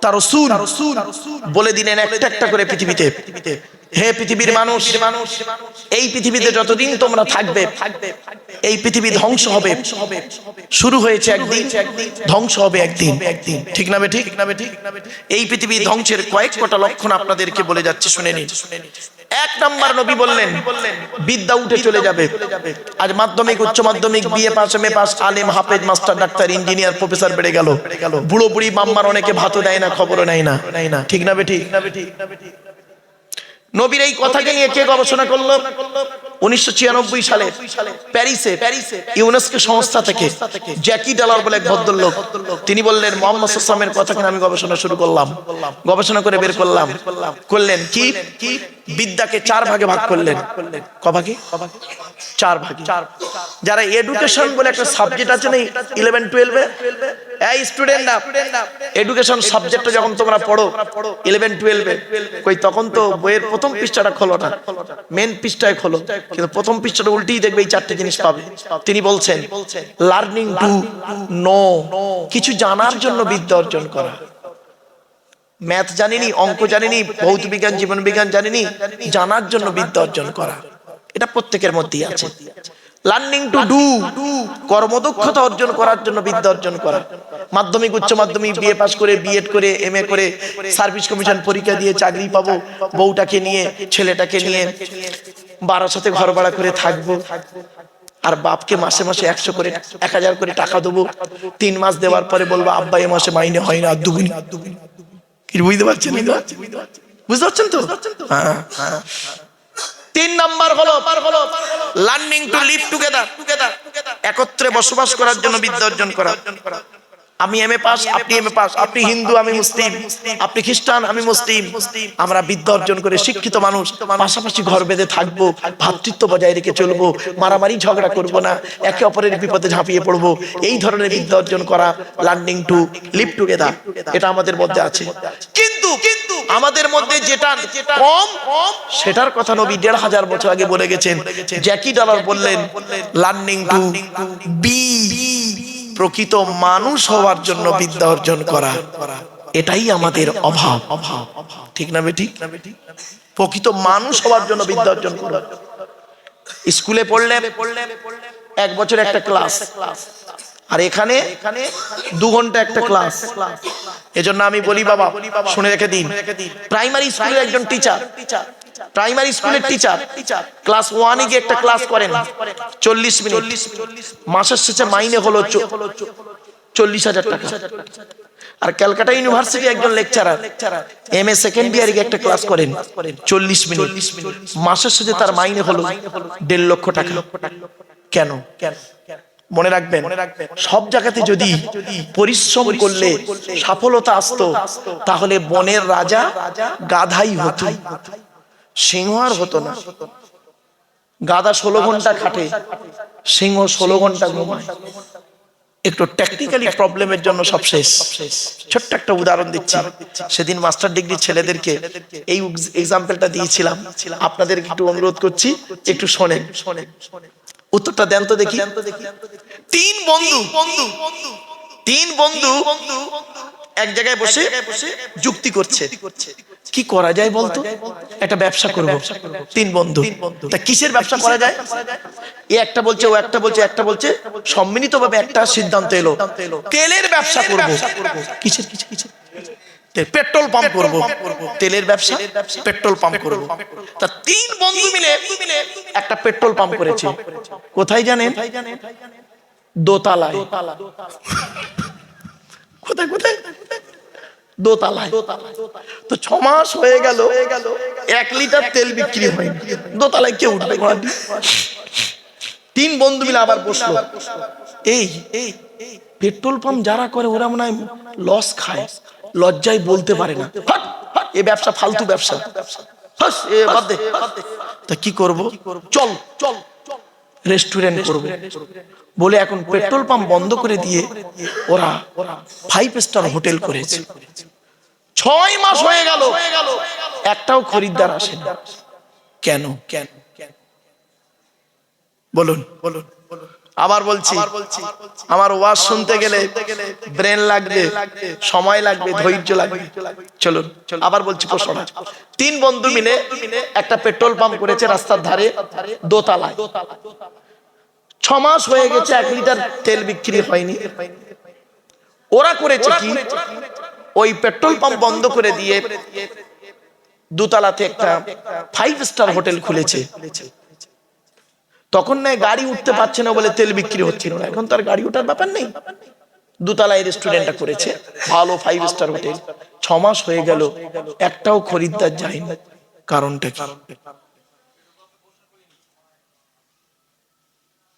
তার রাসূল বলে দিলেন একটা একটা করে পৃথিবীতে, হে পৃথিবীর মানুষ, এই পৃথিবীতে যতদিন তোমরা থাকবে এই পৃথিবী ধ্বংস হবে। শুরু হয়েছে একদিন, ধ্বংস হবে একদিন। ঠিক না বে ঠিক? এই পৃথিবী ধ্বংসের কয়েকটা লক্ষণ আপনাদেরকে বলে যাচ্ছে, শুনে নিন। 1 নাম্বার নবী বললেন বিদ্যা উঠে চলে যাবে। আজ মাধ্যমিক, উচ্চ মাধ্যমিক, বিএ পাস, এমএ পাস, আলেম, হাফেজ, মাস্টার, ডাক্তার, ইঞ্জিনিয়ার, প্রফেসর বেড়ে গেল। বুড়ো বুড়ি মাম্মার অনেকে ভাতও দেয় না, খবরও নেয় না। ঠিক না বে ঠিক? নবীর এই কথাকে নিয়ে কে গবেষণা করলো? 1996 সালে প্যারিসে ইউনেস্কো সংস্থা থেকে জ্যাকি ডালার বলে এক ভদ্রলোক, তিনি বললেন মুহাম্মদ সাল্লাল্লাহু আলাইহি ওয়াসাল্লামের কথাকে আমি গবেষণা শুরু করলাম। গবেষণা করে বের করলেন কি বিদ্যাকে 4 ভাগে ভাগ করলেন। ক ভাগে? 4 ভাগে। যারা এডুকেশন বলে একটা সাবজেক্ট আছে না 11 12 এ, এই স্টুডেন্টরা এডুকেশন সাবজেক্টটা যখন তোমরা পড়ো 11 12 কই তখন তো বইয়ের প্রথম পৃষ্ঠাটা খোলো না, মেন পৃষ্ঠায় খোলো, কিন্তু প্রথম পৃষ্ঠাটা উল্টেই দেখবে এই 4টে জিনিস পাবে। তিনি বলছেন লার্নিং টু নো, কিছু জানার জন্য বিদ্যা অর্জন করা। ম্যাথ জানিনি, অঙ্ক জানিনি, ভৌত বিজ্ঞান, জীবন বিজ্ঞান জানিনি, জানার জন্য বিদ্যা অর্জন করা, এটা প্রত্যেকের মধ্যেই আছে। লার্নিং টু ডু, কর্মদক্ষতা অর্জন করার জন্য বিদ্যা অর্জন করা। মাধ্যমিক, উচ্চ মাধ্যমিক, বিএ পাস করে, বিএড করে, এমএ করে, সার্ভিস কমিশন পরীক্ষা দিয়ে চাকরি পাবো, বউটাকে নিয়ে, ছেলেটাকে নিয়ে বারাসাতে ঘর ভাড়া করে থাকবো, আর বাপকে মাসে মাসে 100 করে 1000 করে টাকা দেবো। 3 মাস দেওয়ার পরে বলবো আব্বা এ মাসে মাইনে হয় না, দুগুনি। কি বুঝতে পারছেন? বুঝতে পারছেন তো? হ্যাঁ। 3 নাম্বার হলো লার্নিং টু লিভ টুগেদার, একত্রে বসবাস করার জন্য বিদ্যা অর্জন করা। আমি এমএ পাস, আপনি এমএ পাস, আপনি হিন্দু, আমি মুসলিম, আপনি খ্রিস্টান, আমি মুসলিম, আমরা বিদ্যা অর্জন করে শিক্ষিত মানুষ পাশাপাশি ঘর বেঁধে থাকবো, ভ্রাতৃত্ব বজায় রেখে চলবো, মারামারি ঝগড়া করব না, একে অপরের বিপদে ঝাঁপিয়ে পড়বো, এই ধরনের বিদ্যা অর্জন করা, লার্নিং টু লিভ টুগেদার, এটা আমাদের মধ্যে আছে। কিন্তু আমাদের মধ্যে যেটা কম সেটার কথা নবী 1500 বছর আগে বলে গেছেন। জ্যাকি ডালার বললেন লার্নিং টু বি, প্রকৃত মানুষ হওয়ার জন্য বিদ্যা অর্জন করা, এটাই আমাদের অভাব। ঠিক না বেটি? প্রকৃত মানুষ হওয়ার জন্য বিদ্যা অর্জন করা। স্কুলে পড়লে 1 বছর একটা ক্লাস, আর এখানে 2 ঘন্টা একটা ক্লাস। এজন্য আমি বলি বাবা শুনে রেখে দিন, প্রাইমারি স্কুলের একজন টিচার, প্রাইমারি স্কুলের টিচার ক্লাস 1 এ গিয়ে একটা ক্লাস করেন 40 মিনিট, মাসের শেষে মাইনে হলো 40,000 টাকা। আর ক্যালকাটা ইউনিভার্সিটি একজন লেকচারার এমএ সেকেন্ড ইয়ারে গিয়ে একটা ক্লাস করেন 40 মিনিট, মাসের শেষে তার মাইনে হলো 1.5 লক্ষ টাকা। কেন? মনে রাখবেন, সব জায়গাতে যদি পরিশ্রম করলে সফলতা আসতো তাহলে বনের রাজা গাধাই হতো, সিংহ আর হতো না। গাধা 16 ঘন্টা খাটে, সিংহ 16 ঘন্টা ঘুমায়। একটু টেকনিক্যালি প্রবলেমের জন্য সব শেষ। ছোট্ট একটা উদাহরণ দিচ্ছি, সেদিন মাস্টার ডিগ্রি ছেলেদেরকে এই এক্সাম্পলটা দিয়েছিলাম, আপনাদের একটু অনুরোধ করছি একটু শোনেন, উত্তরটা দেন তো দেখি। 3 বন্ধু এক জায়গায় বসে যুক্তি করছে, কি করা যায় বলতো, একটা ব্যবসা করব। 3 বন্ধু, তা কিসের ব্যবসা করা যায়? এ একটা বলছে, ও একটা বলছে, একটা বলছে, সম্মিলিতভাবে একটা সিদ্ধান্ত এলো, তেলের ব্যবসা করব। কিসের? পেট্রোল পাম্প করব, তেলের ব্যবসা, পেট্রোল পাম্প করব। তা 3 বন্ধু মিলে একটা পেট্রোল পাম্প করেছে। কোথায় জানেন? দোতলায়। কোথায় কোথায়? দোতলায়। তো 6 মাস হয়ে গেল, 1 লিটার তেল বিক্রি হয়নি। দোতলায় কে উঠবে? 3 বন্ধু মিলে আবার বসলো। এই পেট্রোল পাম্প যারা করে ওরা মনে হয় লস খায়, লজ্জায় বলতে পারে না, হাট, এ ব্যবসা ফালতু ব্যবসা, হাস, এ বাদ দে। তা কি করব? চল চল রেস্টুরেন্ট করব বলে এখন পেট্রোল পাম্প বন্ধ করে দিয়ে ওরা 5 স্টার হোটেল করেছে। 6 মাস হয়ে গেল, একটাও খরিদ্দার আসে না। কেন? কেন? বলুন বলুন। আবার বলছি, আমার ওয়াজ শুনতে গেলে ব্রেন লাগবে, সময় লাগবে, ধৈর্য লাগবে। চলুন আবার বলছি প্রশ্নটা। 3 বন্ধু মিলে একটা পেট্রোল পাম্প করেছে রাস্তার ধারে, দোতলায়। 6 মাস হয়ে গেছে, 1 লিটার তেল বিক্রি হয়নি। ওরা করেছে কি? ওই পেট্রোল পাম্প বন্ধ করে দিয়ে দোতলাতে একটা 5 স্টার হোটেল খুলেছে। তখন না গাড়ি উঠতে পারছে না বলে তেল বিক্রি হচ্ছিল না, এখন তো আর গাড়ি ওঠার ব্যাপার নেই। দোতলায় রেস্টুরেন্টটা করেছে, ভালো 5 স্টার হোটেল। 6 মাস হয়ে গেল, একটাও খরিদ্দার যায়নি। কারণটা কি?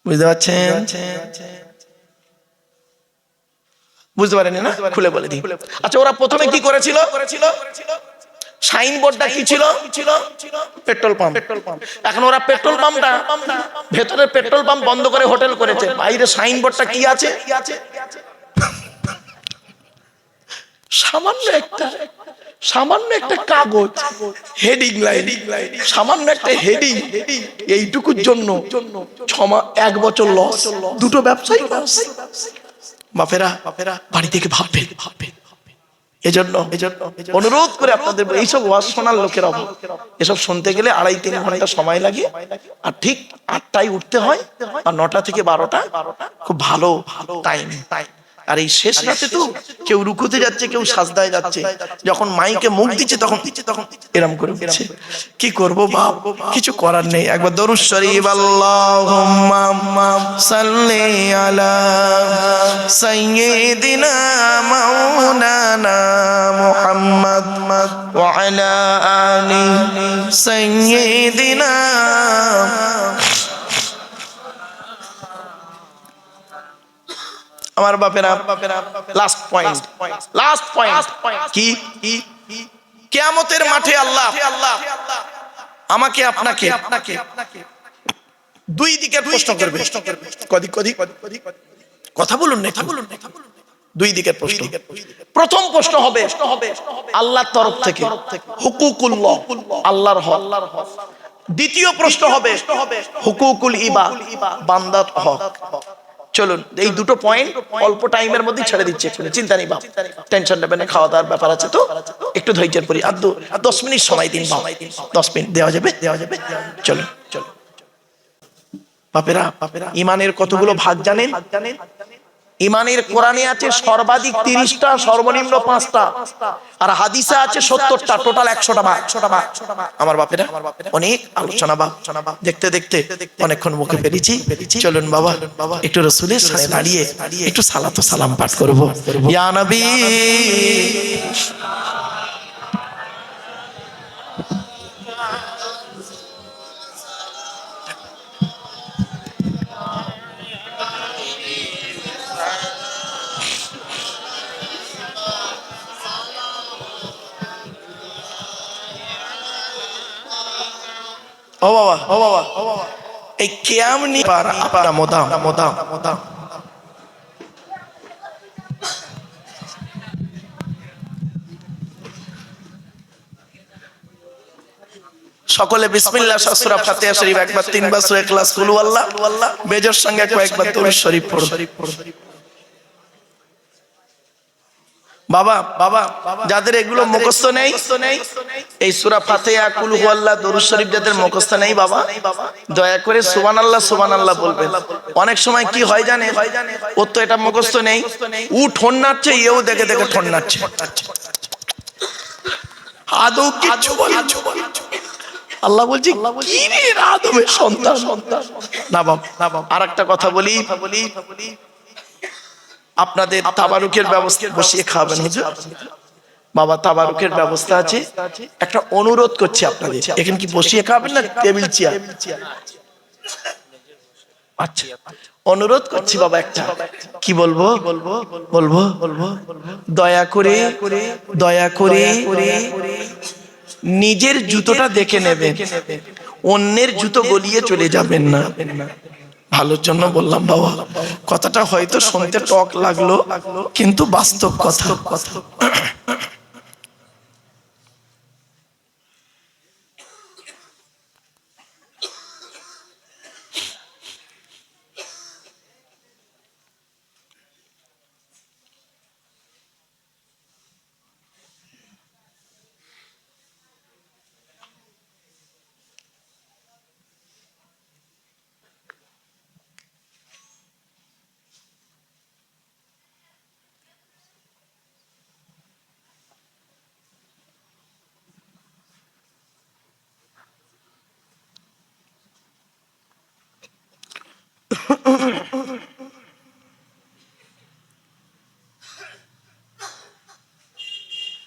বুঝতে পারছেন? বুঝতে পারেন না? খুলে বলে দিই। আচ্ছা, ওরা প্রথমে কি করেছিল? সাইনবোর্ডটা কি ছিল? Petrol pump. এখন ওরা পেট্রোল পাম্পটা, ভেতরে পেট্রোল পাম্প বন্ধ করে হোটেল করেছে, বাইরে সাইনবোর্ডটা কি আছে? সামান্য একটা কাগজ, হেডিং লাইন, সামান্য একটা হেডিং। এইটুকুর জন্য 1 বছর লস, দুটো ব্যবসায়ী লস। বাপেরা বাড়ি থেকে ভাববেন। এজন্য অনুরোধ করে আপনাদের, এইসব ওয়াজ শোনার লোকের অভাব। এসব শুনতে গেলে 2.5-3 ঘন্টা সময় লাগে, আর ঠিক 8টায় উঠতে হয়, আর 9টা থেকে 12টা খুব ভালো টাইম। আর এই শেষ রাতে তো কেউ রুকুতে যাচ্ছে, কেউ সাজদায় যাচ্ছে, যখন মাইকে মুখ দিচ্ছে তখন এরম করে উঠছে। কি করব বাপ, কিছু করার নেই। একবার দরুদ শরীফ, আল্লাহুম্মা সাল্লি আলা সাইয়্যিদিনা মাওলানা মুহাম্মদ ওয়া আলা আলি সাইয়্যিদিনা। আমার বাপেরা, লাস্ট পয়েন্ট কি? কিয়ামতের মাঠে আল্লাহ আমাকে আপনাকে 2 দিকে প্রশ্ন করবে। কথা বলুন না, 2 দিকের প্রশ্ন। প্রথম প্রশ্ন হবে আল্লাহর তরফ থেকে, হুকুকুল্লাহ, আল্লাহর হক। দ্বিতীয় প্রশ্ন হবে হুকুকুল ইবাদ, বান্দার হক। চলুন এই দুটো পয়েন্ট অল্প টাইমের মধ্যে ছেড়ে দিচ্ছে, চিন্তা নেই বাপ, টেনশন নেবেন না। খাওয়া দাওয়ার ব্যাপার আছে তো, একটু ধৈর্যের পরি। আর 10 মিনিট সময় দিন বাপ, 10 মিনিট দেওয়া যাবে? চলুন বাপেরা, ইমানের কতগুলো ভাগ জানেন? ইমানের কোরআনে আছে সর্বাধিক 30টা, সর্বনিম্ন 5টা, আর হাদিসে আছে 70টা, টোটাল 100টা ভাগ। আমার বাপেরা অনেক আলোচনা বাপ, দেখতে দেখতে অনেকক্ষণ মুখে পেরেছি। চলুন বাবা একটু রাসূলের সাথে দাঁড়িয়ে একটু সালাত ও সালাম পাঠ করব। ইয়া নবী ও বাবা এই কিয়াম নি পারা আপনার মোদাম সকলে বিসমিল্লাহ, সূরা ফাতিহা শরীফ একবার, 3 বার সূরা ইখলাস, কুল আল্লাহ, বেজর সঙ্গে কয়েকবার দরুদ শরীফ পড়ো। বাবা যাদের এগুলো মুখস্থ নেই, এই সূরা ফাতিহা, কুল আল্লাহ, দরুদ শরীফ যাদের মুখস্থ নেই বাবা, দয়া করে সুবহানাল্লাহ বলবেন। অনেক সময় কি হয় জানে, ওর তো এটা মুখস্থ নেই, ও ঠোন নাড়ছে, এও দেখে দেখে ঠোন নাড়ছে, আদৌ কিচ্ছু বলে। আল্লাহ বলছি কি রে আদমের সন্তান। না বাবা, আরেকটা কথা বলি, আপনাদের তাবারুকের ব্যবস্থা বসিয়ে খাবেন হুজুর। বাবা তাবারুকের ব্যবস্থা আছে, একটা অনুরোধ করছি আপনাদের, এখানে কি বসিয়ে খাবেন না টেবিল চেয়ার? আচ্ছা অনুরোধ করছি বাবা, একটা কি বলবো বলবো বলবো দয়া করে দয়া করে নিজের জুতোটা দেখে নেবেন, অন্যের জুতো গলিয়ে চলে যাবেন না। ভালোর জন্য বললাম বাবা, কথাটা হয়তো শুনতে টক লাগলো কিন্তু বাস্তব কথা।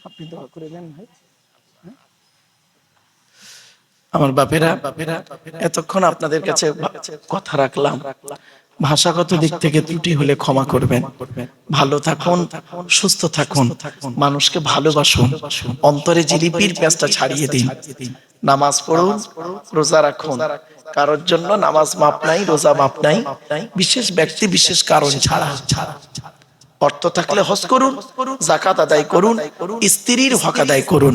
আপনি দোয়া করে দেন ভাই। আমার বাপেরা এতক্ষণ আপনাদের কাছে কথা রাখলাম, ভাষাগত দিক থেকে ত্রুটি হলে ক্ষমা করবেন। ভালো থাকুন, সুস্থ থাকুন, মানুষকে ভালোবাসুন, অন্তরে জিলিপির পেঁচটা ছাড়িয়ে দিন, নামাজ পড়ুন, রোজা রাখুন। কারোর জন্য নামাজ মাপ নাই, রোজা মাপ নাই, বিশেষ ব্যক্তি বিশেষ কারণ ছাড়া। অর্থ থাকলে হজ করুন, যাকাত আদায় করুন, স্ত্রীর হক আদায় করুন,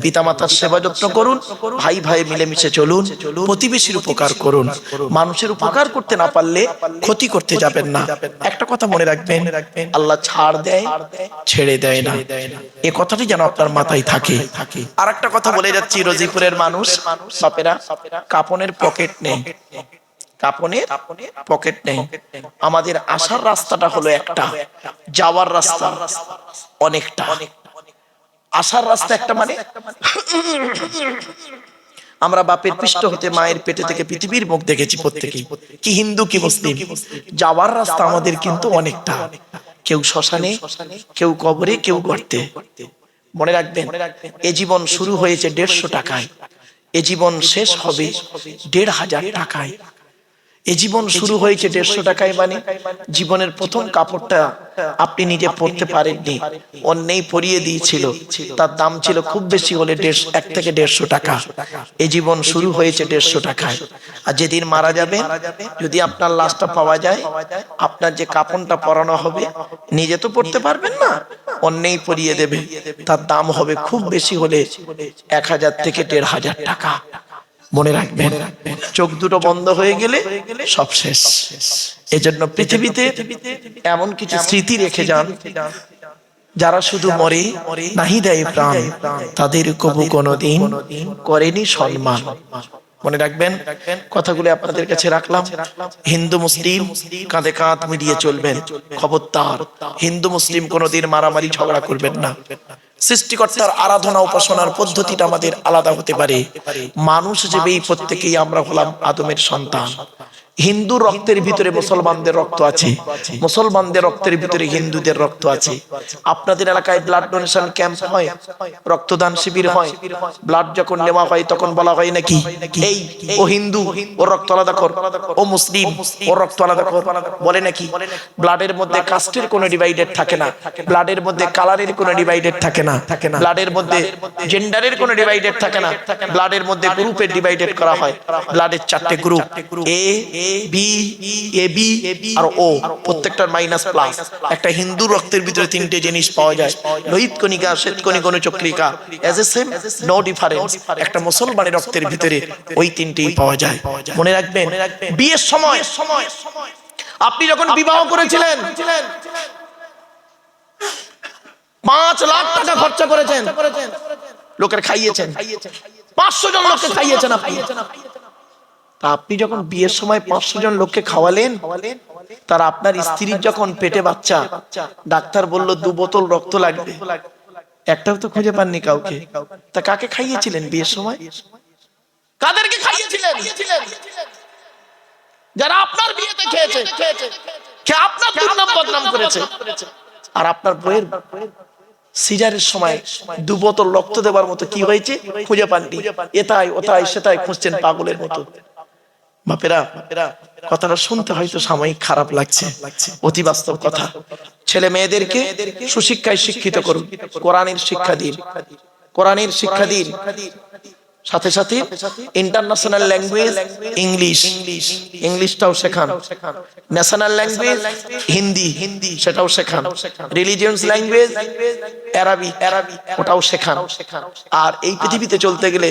পিতামাতার সেবা যত্ন করুন, ভাই ভাই মিলেমিশে চলুন, প্রতিবেশীর উপকার করুন। মানুষের উপকার করতে না পারলে ক্ষতি করতে যাবেন না। একটা কথা মনে রাখবেন, আল্লাহ ছাড় দেয়, ছেড়ে দেয় না। এ কথাটি যেন আপনার মাথায় থাকে। আর একটা কথা বলে যাচ্ছি, রোজিপুরের মানুষ বাপেরা, কাপনের পকেট নেই, কাপনের পকেট নেই। আমাদের আসার রাস্তাটা হলো একটা, যাওয়ার রাস্তা অনেকটা। আসার রাস্তা একটা মানে আমরা বাপের পৃষ্ঠ হতে মায়ের পেটে থেকে পৃথিবীর মুখ দেখেছি প্রত্যেকেই, কি হিন্দু কি মুসলিম। যাওয়ার রাস্তা আমাদের কিন্তু অনেকটা, কেউ শ্মশানে, কেউ কবরে, কেউ গর্তে। মনে রাখবেন, এ জীবন শুরু হয়েছে 150 টাকায়, এ জীবন শেষ হবে 1500 টাকায়। এ জীবন শুরু হয়েছে 150 টাকায়, মানে জীবনের প্রথম কাপড়টা আপনি নিজে পরতে পারেননি, অন্যেই পরিয়ে দিয়েছিল, তার দাম ছিল খুব বেশি হলে 1 থেকে 150 টাকা। এ জীবন শুরু হয়েছে 150 টাকায়। আর যেদিন মারা যাবে, যদি আপনার লাশটা পাওয়া যায়, আপনার যে কাপড়টা পরানো হবে নিজে তো পরতে পারবেন না, অন্যেই পরিয়ে দেবে, তার দাম হবে খুব বেশি হলে 1000 থেকে 1500 টাকা। মনে রাখবেন, চোখ দুটো বন্ধ হয়ে গেলে সব শেষ। এজন্য পৃথিবীতে এমন কিছু স্মৃতি রেখে যান, যারা শুধু মরে নাহি দেয় প্রাণ, তাদের কবু কোনোদিন করেনি সম্মান। মনে রাখবেন, কথাগুলো আপনাদের কাছে রাখলাম। হিন্দু মুসলিম কাঁধে কাঁধ মিলিয়ে চলবেন, খবরদার হিন্দু মুসলিম কোনোদিন মারামারি ঝগড়া করবেন না। সৃষ্টিকর্তার আরাধনা উপাসনার পদ্ধতিটা আমাদের আলাদা হতে পারে, মানুষ হিসেবে এই প্রত্যেকেই আমরা হলাম আদমের সন্তান। হিন্দু রক্তের ভিতরে মুসলমানদের রক্ত আছে, মুসলমানদের রক্তের ভিতরে হিন্দুদের রক্ত আছে। আপনাদের এলাকায় ব্লাড ডোনেশন ক্যাম্প হয়, রক্তদান শিবির হয়, ব্লাড যখন নেওয়া হয় তখন বলা হয় নাকি এই ও হিন্দু ওর রক্ত আলাদা কর, ও মুসলিম ওর রক্ত আলাদা কর, বলে নাকি? ব্লাডের মধ্যে কাস্টের কোনো ডিভাইডেড থাকে না, ব্লাডের মধ্যে কালারের কোনো ডিভাইডেড থাকে না, ব্লাডের মধ্যে জেন্ডারের কোনো ডিভাইডেড থাকে না, ব্লাডের মধ্যে গ্রুপের ডিভাইডেড করা হয়। ব্লাডের 4টে group, A B, A B আর ও, প্রত্যেকটার মাইনাস প্লাস। একটা হিন্দু রক্তের ভিতরে 3টে জিনিস পাওয়া যায়, লোহিত কণিকা, শ্বেতকণিকা, অনুচক্রিকা, as a same no difference. একটা মুসলমানের রক্তের ভিতরে ওই 3টেই পাওয়া যায়। মনে রাখবেন, বিয়ের সময় আপনি যখন বিবাহ করেছিলেন 5 লাখ টাকা খরচা করেছেন, লোকের খাইয়েছেন, 500 জন লোককে খাইয়েছেন আপনি। তা আপনি যখন বিয়ের সময় 500 জন লোককে খাওয়ালেন, তার আপনার স্ত্রীর যখন পেটে বাচ্চা, ডাক্তার বলল 2 বোতল রক্ত লাগবে, একটাও তো খুঁজে পাননি কাউকে। তা কাকে খাইয়েছিলেন বিয়ের সময়? কাদেরকে খাইয়েছিলেন? যারা আপনার বিয়েতে খেয়েছে, কে আপনার দুর্নাম বদনাম করেছে, আর আপনার বইয়ের সিজারের সময় 2 বোতল রক্ত দেবার মতো কি হয়েছে খুঁজে পাননি, এটাই ওটাই সেটাই খুঁজছেন পাগলের মতো। বাপেরা, কথাটা শুনতে হয়তো সাময়িক খারাপ লাগছে, অতি বাস্তব কথা। ছেলে মেয়েদেরকে সুশিক্ষায় শিক্ষিত করুন, কোরআনের শিক্ষা দিন, কোরআনের শিক্ষা দিন, সাথে সাথে ইন্টারন্যাশনাল ল্যাঙ্গুয়েজ ইংলিশ, ইংলিশটাও শেখান, ন্যাশনাল ল্যাঙ্গুয়েজ হিন্দি, সেটাও শেখান, রিলিজিয়াস ল্যাঙ্গুয়েজ আরবি, ওটাও শেখান। আর এই পৃথিবীতে চলতে গেলে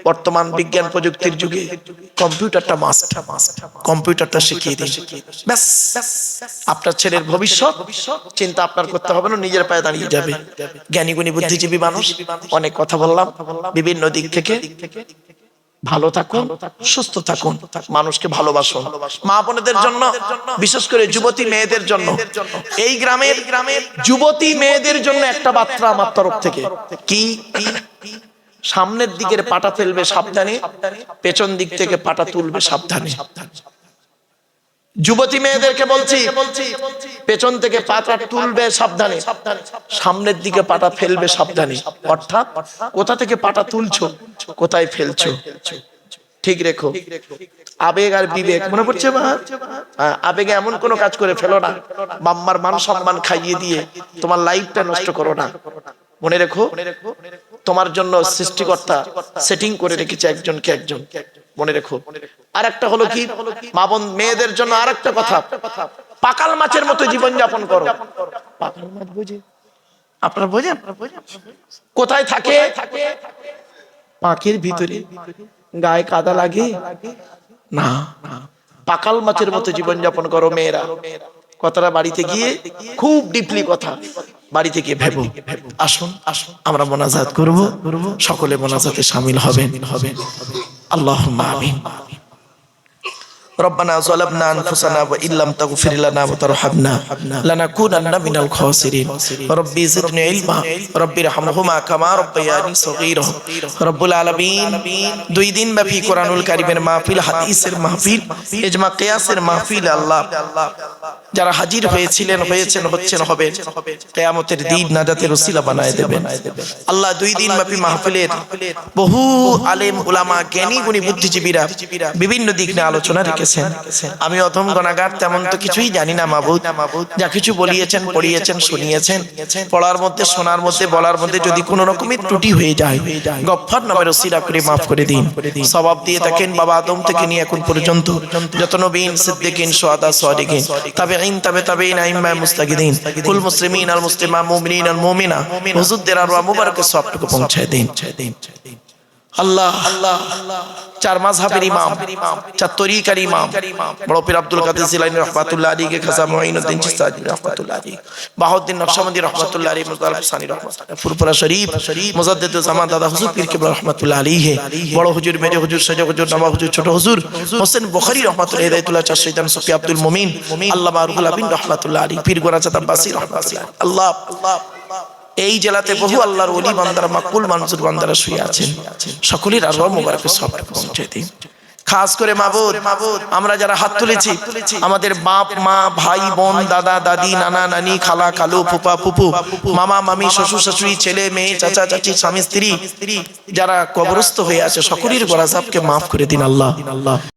বর্তমান বিজ্ঞান প্রযুক্তির যুগে কম্পিউটারটা মাস্ট, কম্পিউটারটা শিখিয়ে দিন, ব্যাস আপনার ছেলের ভবিষ্যৎ চিন্তা আপনার করতে হবে না, নিজের পায়ে দাঁড়িয়ে যাবে। জ্ঞানী গুণী বুদ্ধিজীবী মানুষ, অনেক কথা বললাম, বিভিন্ন দিক থেকে ভালো থাকুন, সুস্থ থাকুন, মানুষকে ভালোবাসুন। মা বোনদের জন্য, বিশেষ করে যুবতী মেয়েদের জন্য, এই গ্রামের যুবতী মেয়েদের জন্য একটা বার্তা আমার তরফ থেকে, কি সামনের দিকের পাটা ফেলবে সাবধানে, পেছন দিক থেকে পাটা তুলবে সাবধানে। যুবতী মেয়েদেরকে বলছি, পেছন থেকে পাটা তুলবে সাবধানে, সামনের দিকে পাটা ফেলবে সাবধানে। অর্থাৎ কোথা থেকে পাটা তুলছো, কোথায় ফেলছো, ঠিক রেখো। আবেগ আর বিবেক, মনে পড়ছে মা? আবেগে এমন কোনো কাজ করে ফেলো না, বাম্মার মান সম্মান খাইয়ে দিয়ে তোমার লাইফটা নষ্ট করো না। মনে রেখো, তোমার জন্য সৃষ্টিকর্তা সেটিং করে রেখেছে একজনকে একজন, মনে রেখো। আর একটা হলো কি, মা বোন মেয়েদের জন্য আর একটা কথা, পাকাল মাছের মতো জীবন যাপন করো। পাকাল মাছ বুঝে আপনার বোঝেন কোথায় থাকে? পাখির ভিতরে, গায়ে কাদা লাগে না। পাকাল মাছের মতো জীবন যাপন করো মেয়েরা। কথাটা বাড়িতে গিয়ে খুব ডিপলি কথা বাড়িতে গিয়ে ভেবো। আসুন আমরা মোনাজাত করব, সকলে মোনাজাতে শামিল হবেন। আল্লাহুম্মা আমিন। ربنا ظلمنا أنفسنا وإن لم تغفر لنا وترحمنا لنكونن من الخاسرين ربي زدني علما ربي ارحمهما كما ربياني صغيرا رب العالمين। 2 দিন ব্যাপী কোরআনুল কারীমের মাহফিল, হাদিসের মাহফিল, ইজমা কিয়াসের মাহফিল, আল্লাহ যারা হাজির হয়েছিলেন, হয়েছেন, হচ্ছেন, হবে, কিয়ামতের দিন নাজাতের ওসিলা বানায় দেবেন আল্লাহ। 2 দিন ব্যাপী মাহফিলের বহু আলেম উলামা, জ্ঞানী গুণী বুদ্ধিজীবীরা বিভিন্ন দিক নিয়ে আলোচনা রেখেছেন। আমি অধম গুনাহগার, তেমন তো কিছুই জানি না মাবুদ। যা কিছু বলিয়েছেন, পড়িয়েছেন, শুনিয়েছেন, পড়ার মধ্যে, শোনার মধ্যে, বলার মধ্যে যদি কোনো রকমের ত্রুটি হয়ে যায়, গফফার নামের ওসিলা করে মাফ করে দিন। সওয়াব দিয়ে থাকেন বাবা আদম থেকে নিয়ে এখন পর্যন্ত যত নবীন, সিদ্দিকিন, শুহাদা, সাদিকিন, তাবেঈন, তাবেঈন, আইম্মা, মুস্তাগিদিন, কুল মুসলিমিন আল মুসলিমা, মুমিনিন আল মুমিনা, হুজুরদের আরওয়াহ মুবারকের সওয়াবটুকু পৌঁছায় দিন। আল্লাহ 4 মাযহাবের ইমাম, 4 তরিকার ইমাম, বড় পীর আব্দুল কাদের জিলানী রাহমাতুল্লাহ আলাইহি, খাজা মুঈনুদ্দিন চিশতি রাহমাতুল্লাহ আলাইহি, বাহাউদ্দিন নকশবন্দি রাহমাতুল্লাহ আলাইহি, মুজাদ্দিদ হুসাইনি রাহমাতুল্লাহ, ফুরফুরা শরীফ মুজাদ্দিদ জামান দাদা হুজুর পীর কিবলা রাহমাতুল্লাহ আলাইহি, বড় হুজুর, মেজো হুজুর, সেজো হুজুর, নবাব হুজুর, ছোট হুজুর হোসেন বুখারী রাহমাতুল্লাহ, হিদায়াতুল্লাহ চার শহীদান, সুফি আব্দুল মুমিন, আল্লামা রুহুল আমিন রাহমাতুল্লাহ আলাইহি, পীর গোরাচাঁদ আব্বাসী রাহমাতুল্লাহ। আল্লাহ এই জেলাতে বহু আল্লাহর ওলি বান্দারা, মাকবুল মনজুর বান্দারা শুয়ে আছেন, সকলের আরওয়াহ মুবারকের সওয়াবটুকু পৌঁছে দিন। খাস করে মাবুদ, আমরা যারা হাত তুলেছি, আমাদের বাপ মা, ভাই বোন, দাদা দাদি, নানা নানি, খালা খালু, ফুপা ফুপু, মামা মামি, শ্বশুর শাশুড়ি, ছেলে মেয়ে, চাচা চাচি, স্বামী স্ত্রী যারা কবরস্থ হয়ে আছে, সকলের গুনাহকে মাফ করে দিন আল্লাহ।